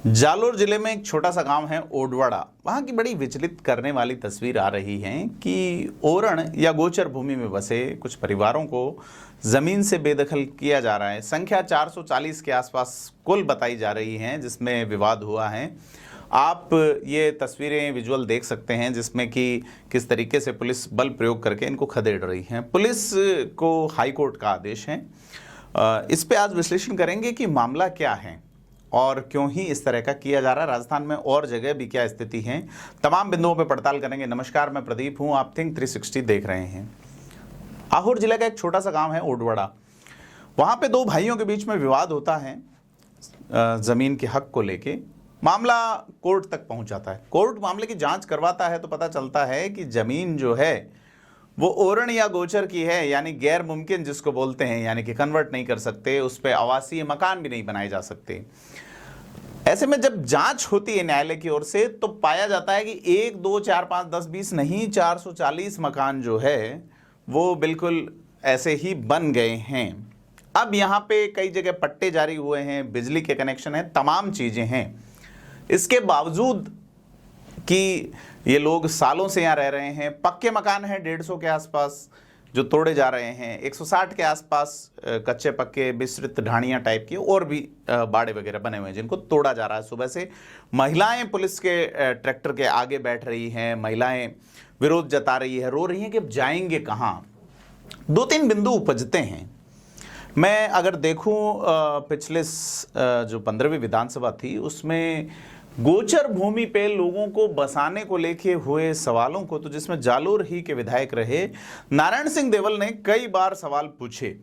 जालोर जिले में एक छोटा सा गांव है ओडवाड़ा। वहां की बड़ी विचलित करने वाली तस्वीर आ रही है कि ओरण या गोचर भूमि में बसे कुछ परिवारों को जमीन से बेदखल किया जा रहा है। संख्या 440 के आसपास कुल बताई जा रही है जिसमें विवाद हुआ है। आप ये तस्वीरें विजुअल देख सकते हैं जिसमें कि किस तरीके से पुलिस बल प्रयोग करके इनको खदेड़ रही है। पुलिस को हाई कोर्ट का आदेश है। इस पे आज विश्लेषण करेंगे कि मामला क्या है और क्यों ही इस तरह का किया जा रहा है। राजस्थान में और जगह भी क्या स्थिति है, तमाम बिंदुओं पर पड़ताल करेंगे। नमस्कार, मैं प्रदीप हूं, आप थिंक 360 देख रहे हैं। आहोर जिले का एक छोटा सा गांव है ओडवाड़ा। वहां पे दो भाइयों के बीच में विवाद होता है जमीन के हक को लेके। मामला कोर्ट तक पहुंच जाता है। कोर्ट मामले की जांच करवाता है तो पता चलता है कि जमीन जो है वो ओरण या गोचर की है, यानी गैर मुमकिन जिसको बोलते हैं, यानी कि कन्वर्ट नहीं कर सकते, उस पर आवासीय मकान भी नहीं बनाए जा सकते। ऐसे में जब जांच होती है न्यायालय की ओर से तो पाया जाता है कि 1, 2, 4, 5, 10, 20 नहीं 440 मकान जो है वो बिल्कुल ऐसे ही बन गए हैं। अब यहाँ पे कई जगह पट्टे जारी हुए हैं, बिजली के कनेक्शन है, तमाम चीजें हैं। इसके बावजूद कि ये लोग सालों से यहाँ रह रहे हैं। पक्के मकान हैं 150 के आसपास जो तोड़े जा रहे हैं। 160 के आसपास कच्चे पक्के विस्तृत ढाणियाँ टाइप की और भी बाड़े वगैरह बने हुए हैं जिनको तोड़ा जा रहा है। सुबह से महिलाएं पुलिस के ट्रैक्टर के आगे बैठ रही हैं। महिलाएं विरोध जता रही है, रो रही हैं कि अब जाएंगे कहाँ। 2-3 बिंदु उपजते हैं। मैं अगर देखूं पिछले जो 15वीं विधानसभा थी उसमें गोचर भूमि पे लोगों को बसाने को लेके हुए सवालों को, तो जिसमें जालोर ही के विधायक रहे नारायण सिंह देवल ने कई बार सवाल पूछे।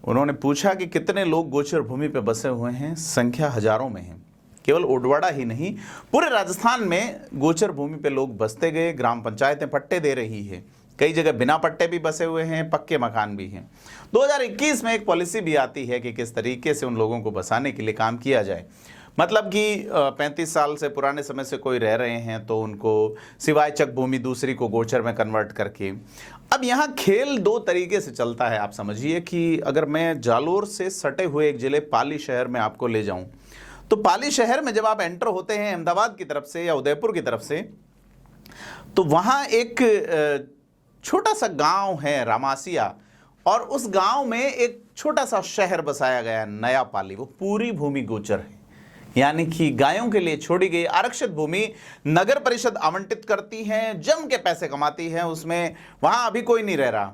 उन्होंने पूछा कि कितने लोग गोचर भूमि पे बसे हुए हैं। संख्या हजारों में है। केवल ओडवाड़ा ही नहीं, पूरे राजस्थान में गोचर भूमि पे लोग बसते गए। ग्राम पंचायतें पट्टे दे रही है, कई जगह बिना पट्टे भी बसे हुए हैं, पक्के मकान भी हैं। 2021 में एक पॉलिसी भी आती है कि किस तरीके से उन लोगों को बसाने के लिए काम किया जाए। मतलब कि 35 साल से पुराने समय से कोई रह रहे हैं तो उनको सिवाय चक भूमि दूसरी को गोचर में कन्वर्ट करके। अब यहाँ खेल 2 तरीके से चलता है। आप समझिए कि अगर मैं जालोर से सटे हुए एक जिले पाली शहर में आपको ले जाऊं तो पाली शहर में जब आप एंटर होते हैं अहमदाबाद की तरफ से या उदयपुर की तरफ से, तो वहाँ एक छोटा सा गांव है रामासिया, और उस गांव में एक छोटा सा शहर बसाया गया नया पाली। वो पूरी भूमि गोचर है, यानी कि गायों के लिए छोड़ी गई आरक्षित भूमि नगर परिषद आवंटित करती है, जम के पैसे कमाती है उसमें। वहां अभी कोई नहीं रह रहा।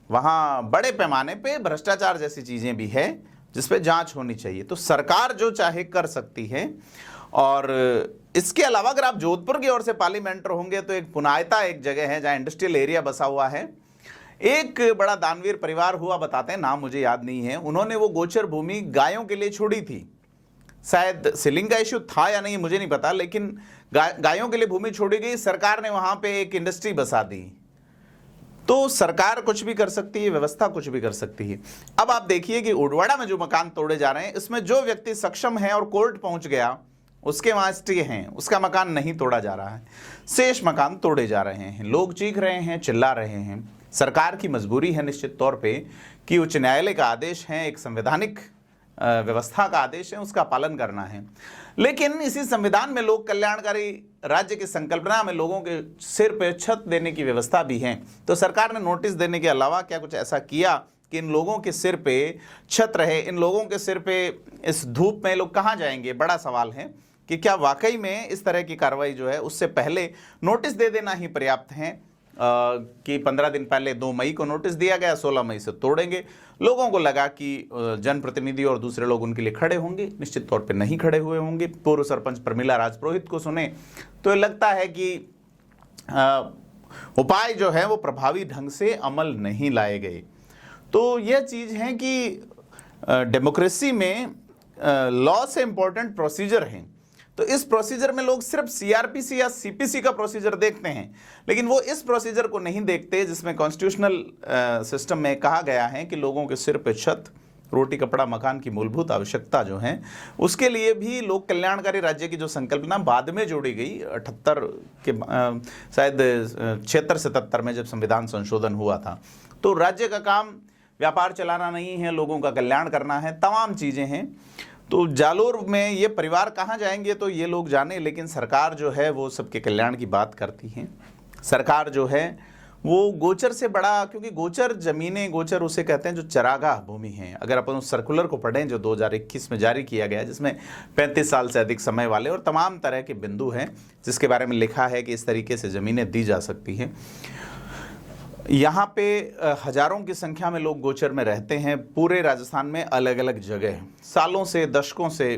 वहां बड़े पैमाने पे भ्रष्टाचार जैसी चीजें भी है जिस पे जांच होनी चाहिए। तो सरकार जो चाहे कर सकती है। और इसके अलावा अगर आप जोधपुर की ओर से पार्लियामेंट होंगे तो एक पुनायता एक जगह है जहां इंडस्ट्रियल एरिया बसा हुआ है। एक बड़ा दानवीर परिवार हुआ, बताते हैं, नाम मुझे याद नहीं है, उन्होंने वो गोचर भूमि गायों के लिए छोड़ी थी। शायद सीलिंग का इश्यू था या नहीं मुझे नहीं पता, लेकिन गायों के लिए भूमि छोड़ी गई। सरकार ने वहां पे एक इंडस्ट्री बसा दी। तो सरकार कुछ भी कर सकती है, व्यवस्था कुछ भी कर सकती है। अब आप देखिए कि ओडवाड़ा में जो मकान तोड़े जा रहे हैं इसमें जो व्यक्ति सक्षम है और कोर्ट पहुंच गया उसके वहां स्टे हैं, उसका मकान नहीं तोड़ा जा रहा है। शेष मकान तोड़े जा रहे हैं। लोग चीख रहे हैं, चिल्ला रहे हैं। सरकार की मजबूरी है निश्चित तौर पे कि उच्च न्यायालय का आदेश है, एक संवैधानिक व्यवस्था का आदेश है, उसका पालन करना है। लेकिन इसी संविधान में लोक कल्याणकारी राज्य की संकल्पना में लोगों के सिर पे छत देने की व्यवस्था भी है। तो सरकार ने नोटिस देने के अलावा क्या कुछ ऐसा किया कि इन लोगों के सिर पे छत रहे? इन लोगों के सिर पे इस धूप में लोग कहाँ जाएंगे? बड़ा सवाल है कि क्या वाकई में इस तरह की कार्रवाई जो है उससे पहले नोटिस दे देना ही पर्याप्त है। कि 15 दिन पहले 2 मई को नोटिस दिया गया, 16 मई से तोड़ेंगे। लोगों को लगा कि जनप्रतिनिधि और दूसरे लोग उनके लिए खड़े होंगे, निश्चित तौर पे नहीं खड़े हुए होंगे। पूर्व सरपंच प्रमिला राजपुरोहित को सुने तो लगता है कि उपाय जो है वो प्रभावी ढंग से अमल नहीं लाए गए। तो यह चीज है कि डेमोक्रेसी में लॉ से इंपॉर्टेंट प्रोसीजर है। तो इस प्रोसीजर में लोग सिर्फ सीआरपीसी या सीपीसी का प्रोसीजर देखते हैं, लेकिन वो इस प्रोसीजर को नहीं देखते जिसमें कॉन्स्टिट्यूशनल सिस्टम में कहा गया है कि लोगों के सिर पे छत, रोटी कपड़ा मकान की मूलभूत आवश्यकता जो है उसके लिए भी लोक कल्याणकारी राज्य की जो संकल्पना बाद में जोड़ी गई 78 के शायद 76-77 में जब संविधान संशोधन हुआ था। तो राज्य का काम व्यापार चलाना नहीं है, लोगों का कल्याण करना है, तमाम चीज़ें हैं। तो जालोर में ये परिवार कहाँ जाएंगे तो ये लोग जाने, लेकिन सरकार जो है वो सबके कल्याण की बात करती है। सरकार जो है वो गोचर से बड़ा, क्योंकि गोचर जमीनें, गोचर उसे कहते हैं जो चरागाह भूमि है। अगर अपन उस सर्कुलर को पढ़ें जो 2021 में जारी किया गया, जिसमें 35 साल से अधिक समय वाले और तमाम तरह के बिंदु हैं जिसके बारे में लिखा है कि इस तरीके से ज़मीनें दी जा सकती हैं। यहाँ पे हजारों की संख्या में लोग गोचर में रहते हैं। पूरे राजस्थान में अलग अलग जगह सालों से, दशकों से,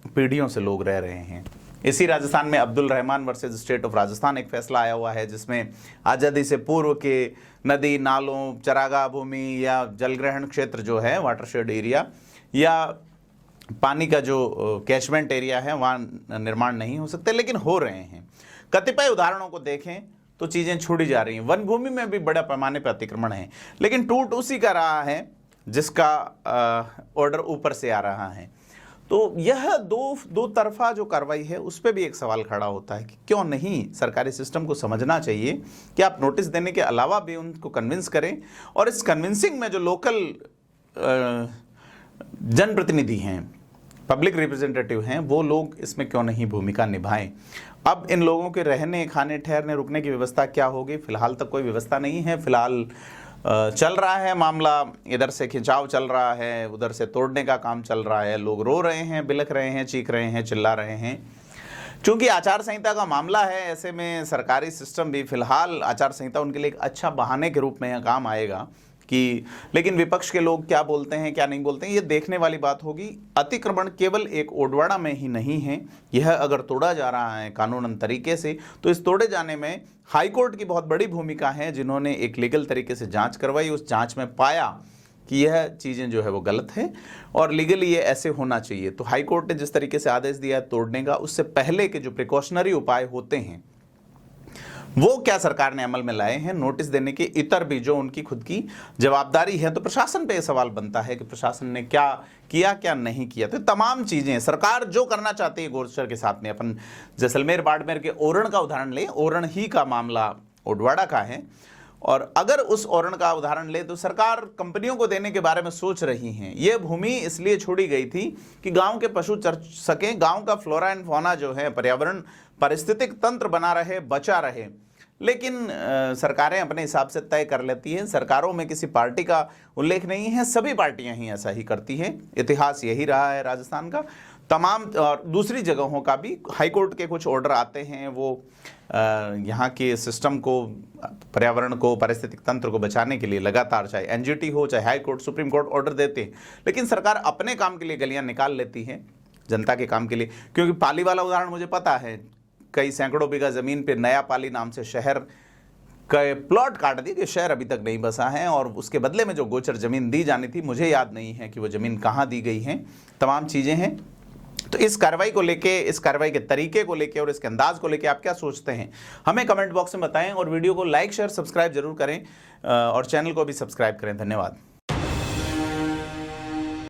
पीढ़ियों से लोग रह रहे हैं। इसी राजस्थान में Abdul Rahman versus state of Rajasthan एक फैसला आया हुआ है, जिसमें आज़ादी से पूर्व के नदी नालों, चरागाह भूमि या जलग्रहण क्षेत्र जो है, वाटरशेड एरिया या पानी का जो कैचमेंट एरिया है, वहाँ निर्माण नहीं हो सकते, लेकिन हो रहे हैं। कतिपय उदाहरणों को देखें तो चीज़ें छूटी जा रही हैं। वन भूमि में भी बड़े पैमाने पर अतिक्रमण है, लेकिन टूट उसी का रहा है जिसका ऑर्डर ऊपर से आ रहा है। तो यह दो तरफा जो कार्रवाई है उस पर भी एक सवाल खड़ा होता है कि क्यों नहीं सरकारी सिस्टम को समझना चाहिए कि आप नोटिस देने के अलावा भी उनको कन्विंस करें, और इस कन्विंसिंग में जो लोकल जनप्रतिनिधि हैं, पब्लिक रिप्रेजेंटेटिव हैं, वो लोग इसमें क्यों नहीं भूमिका निभाएं। अब इन लोगों के रहने, खाने, ठहरने, रुकने की व्यवस्था क्या होगी? फिलहाल तक कोई व्यवस्था नहीं है। फिलहाल चल रहा है मामला, इधर से खिंचाव चल रहा है, उधर से तोड़ने का काम चल रहा है। लोग रो रहे हैं, बिलख रहे हैं, चीख रहे हैं, चिल्ला रहे हैं। क्योंकि आचार संहिता का मामला है, ऐसे में सरकारी सिस्टम भी फिलहाल आचार संहिता उनके लिए एक अच्छा बहाने के रूप में काम आएगा कि, लेकिन विपक्ष के लोग क्या बोलते हैं, क्या नहीं बोलते हैं, ये देखने वाली बात होगी। अतिक्रमण केवल एक ओडवाड़ा में ही नहीं है, यह अगर तोड़ा जा रहा है कानूनन तरीके से, तो इस तोड़े जाने में हाईकोर्ट की बहुत बड़ी भूमिका है, जिन्होंने एक लीगल तरीके से जांच करवाई। उस जांच में पाया कि यह चीज़ें जो है वो गलत है और लीगली ये ऐसे होना चाहिए। तो हाईकोर्ट ने जिस तरीके से आदेश दिया है तोड़ने का, उससे पहले के जो प्रिकॉशनरी उपाय होते हैं वो क्या सरकार ने अमल में लाए हैं, नोटिस देने के इतर भी जो उनकी खुद की जवाबदारी है। तो प्रशासन पे सवाल बनता है कि प्रशासन ने क्या किया, क्या नहीं किया। तो तमाम चीज़ें सरकार जो करना चाहती है गोचर के साथ में, अपन जैसलमेर बाड़मेर के ओरण का उदाहरण लें, ओरण ही का मामला ओडवाड़ा का है, और अगर उस ओरण का उदाहरण ले तो सरकार कंपनियों को देने के बारे में सोच रही हैं। ये भूमि इसलिए छोड़ी गई थी कि गांव के पशु चर सकें, गांव का फ्लोरा एंड फौना जो है, पर्यावरण पारिस्थितिक तंत्र बना रहे, बचा रहे। लेकिन सरकारें अपने हिसाब से तय कर लेती हैं। सरकारों में किसी पार्टी का उल्लेख नहीं है, सभी पार्टियां ही ऐसा ही करती हैं। इतिहास यही रहा है राजस्थान का। तमाम और दूसरी जगहों का भी हाईकोर्ट के कुछ ऑर्डर आते हैं, वो यहाँ के सिस्टम को, पर्यावरण को, पारिस्थितिक तंत्र को बचाने के लिए लगातार, चाहे एनजीटी हो, चाहे high court, supreme court order देते हैं। लेकिन सरकार अपने काम के लिए गलियां निकाल लेती है, जनता के काम के लिए। क्योंकि पाली वाला उदाहरण मुझे पता है, कई सैकड़ों बीघा जमीन पे नया पाली नाम से शहर का प्लॉट काट दिए कि शहर अभी तक नहीं बसा है, और उसके बदले में जो गोचर जमीन दी जानी थी, मुझे याद नहीं है कि वो जमीन कहाँ दी गई है। तमाम चीज़ें हैं। तो इस कार्रवाई को लेके, इस कार्रवाई के तरीके को लेके और इसके अंदाज को लेके आप क्या सोचते हैं, हमें कमेंट बॉक्स में बताएं, और वीडियो को लाइक, शेयर, सब्सक्राइब जरूर करें, और चैनल को भी सब्सक्राइब करें। धन्यवाद।